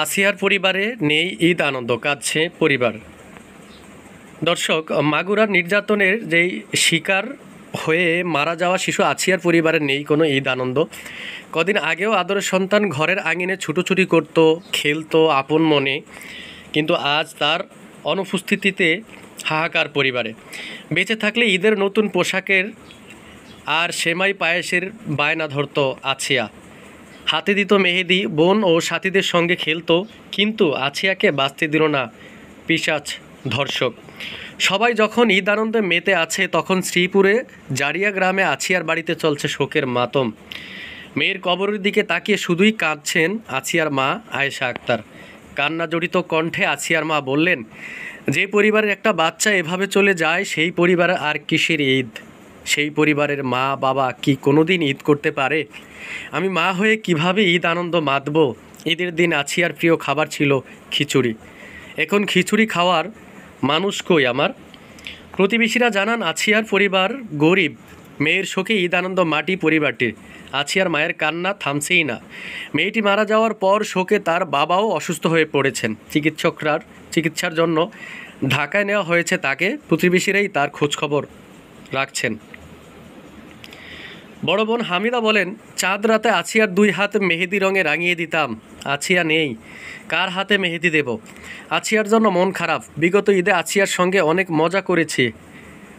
আসিয়ার পরিবারে নেই ঈদ আনন্দ, কাঁদছে পরিবার। দর্শক, মাগুরার নির্যাতনের যেই শিকার হয়ে মারা যাওয়া শিশু আসিয়ার পরিবারে নেই কোনো ঈদ আনন্দ। কদিন আগেও আদরের সন্তান ঘরের আঙিনে ছুটোছুটি করতো, খেলতো আপন মনে, কিন্তু আজ তার অনুপস্থিতিতে হাহাকার পরিবারে। বেঁচে থাকলে ঈদের নতুন পোশাকের আর সেমাই পায়েসের বায়না ধরত আছিয়া, হাতে দিত মেহেদি, বোন ও সাথীদের সঙ্গে খেলতো, কিন্তু আছিয়াকে বাঁচতে দিল না পিশাচ ধর্ষক। সবাই যখন ঈদ আনন্দে মেতে আছে, তখন শ্রীপুরে জারিয়া গ্রামে আছিয়ার বাড়িতে চলছে শোকের মাতম। মেয়ের কবরের দিকে তাকিয়ে শুধুই কাঁদছেন আছিয়ার মা আয়েশা আক্তার। কান্না জড়িত কণ্ঠে আছিয়ার মা বললেন, যে পরিবারের একটা বাচ্চা এভাবে চলে যায়, সেই পরিবারে আর কিসের ঈদ? সেই পরিবারের মা বাবা কি কোনোদিন ঈদ করতে পারে? আমি মা হয়ে কিভাবে ঈদ আনন্দ মাতব? ঈদের দিন আছিয়ার প্রিয় খাবার ছিল খিচুড়ি। এখন খিচুড়ি খাওয়ার মানুষ কই আমার? প্রতিবেশীরা জানান, আছিয়ার পরিবার গরিব। মেয়ের শোকে ঈদ আনন্দ মাটি পরিবারটির। আছিয়ার মায়ের কান্না থামছেই না। মেয়েটি মারা যাওয়ার পর শোকে তার বাবাও অসুস্থ হয়ে পড়েছেন। চিকিৎসার জন্য ঢাকায় নেওয়া হয়েছে তাকে। প্রতিবেশীরাই তার খোঁজখবর রাখছেন। বড় বোন হামিদা বলেন, চাঁদ রাতে আছিয়ার 2 হাত মেহেদি রঙে রাঙিয়ে দিতাম। আছিয়া নেই, কার হাতে মেহেদি দেব? আছিয়ার জন্য মন খারাপ। বিগত ঈদে আছিয়ার সঙ্গে অনেক মজা করেছি।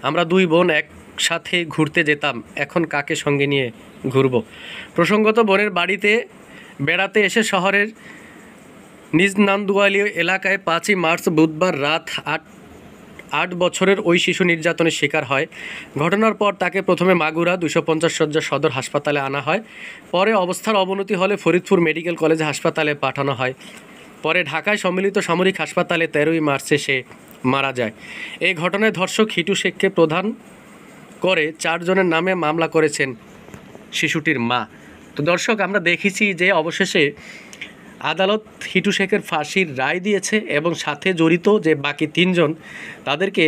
আমরা 2 বোন একসাথে ঘুরতে যেতাম, এখন কাকে সঙ্গে নিয়ে ঘুরব? প্রসঙ্গত, বোনের বাড়িতে বেড়াতে এসে শহরের নিজ নান্দুয়ালি এলাকায় 5ই মার্চ বুধবার রাত 8 বছরের ওই শিশু নির্যাতনের শিকার হয়। ঘটনার পর তাকে প্রথমে মাগুরা 250 শয্যা সদর হাসপাতালে আনা হয়। পরে অবস্থার অবনতি হলে ফরিদপুর মেডিকেল কলেজ হাসপাতালে পাঠানো হয়। পরে ঢাকায় সম্মিলিত সামরিক হাসপাতালে 13ই মার্চে সে মারা যায়। এই ঘটনায় ধর্ষক হিটু শেখকে প্রধান করে 4 জনের নামে মামলা করেছেন শিশুটির মা। তো দর্শক, আমরা দেখেছি যে অবশেষে আদালত হিটু শেখের ফাঁসির রায় দিয়েছে এবং সাথে জড়িত যে বাকি 3 জন তাদেরকে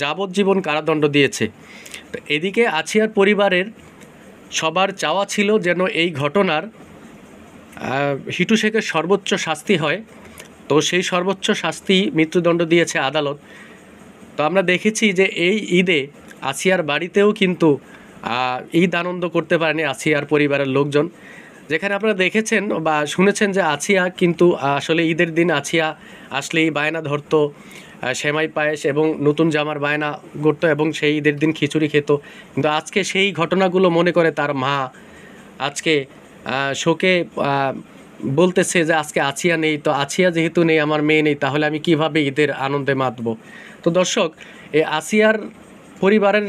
যাবজ্জীবন কারাদণ্ড দিয়েছে। তো এদিকে আছিয়ার পরিবারের সবার চাওয়া ছিল যেন এই ঘটনার হিটু শেখের সর্বোচ্চ শাস্তি হয়। তো সেই সর্বোচ্চ শাস্তি মৃত্যুদণ্ড দিয়েছে আদালত। তো আমরা দেখেছি যে এই ঈদে আছিয়ার বাড়িতেও কিন্তু ঈদ আনন্দ করতে পারেনি আছিয়ার পরিবারের লোকজন। যেখানে আপনারা দেখেছেন বা শুনেছেন যে আছিয়া কিন্তু আসলে ঈদের দিন আছিয়া আসলেই বায়না ধরতো সেমাই পায়েস এবং নতুন জামার বায়না করতো এবং সেই ঈদের দিন খিচুড়ি খেত। কিন্তু আজকে সেই ঘটনাগুলো মনে করে তার মা আজকে শোকে বলতেছে যে আজকে আছিয়া নেই, তো আছিয়া যেহেতু নেই, আমার মেয়ে নেই, তাহলে আমি কিভাবে ঈদের আনন্দে মাতব? তো দর্শক, এই আছিয়ার পরিবারের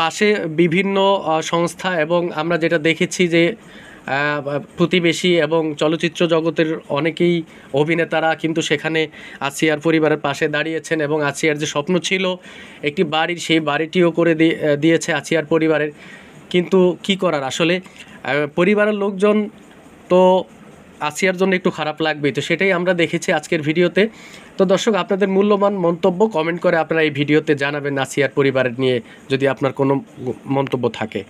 পাশে বিভিন্ন সংস্থা এবং আমরা যেটা দেখেছি যে প্রতিবেশী এবং চলচ্চিত্র জগতের অনেকেই অভিনেতারা কিন্তু সেখানে আছিয়ার পরিবারের পাশে দাঁড়িয়েছেন এবং আছিয়ার যে স্বপ্ন ছিল একটি বাড়ির, সেই বাড়িটিও করে দিয়েছে আছিয়ার পরিবারের। কিন্তু কি করার, আসলে পরিবারের লোকজন তো আছিয়ার জন্য একটু খারাপ লাগবেই। তো সেটাই আমরা দেখেছি আজকের ভিডিওতে। তো দর্শক, আপনাদের মূল্যবান মন্তব্য কমেন্ট করে আপনারা এই ভিডিওতে জানাবেন আছিয়ার পরিবারের নিয়ে, যদি আপনার কোনো মন্তব্য থাকে।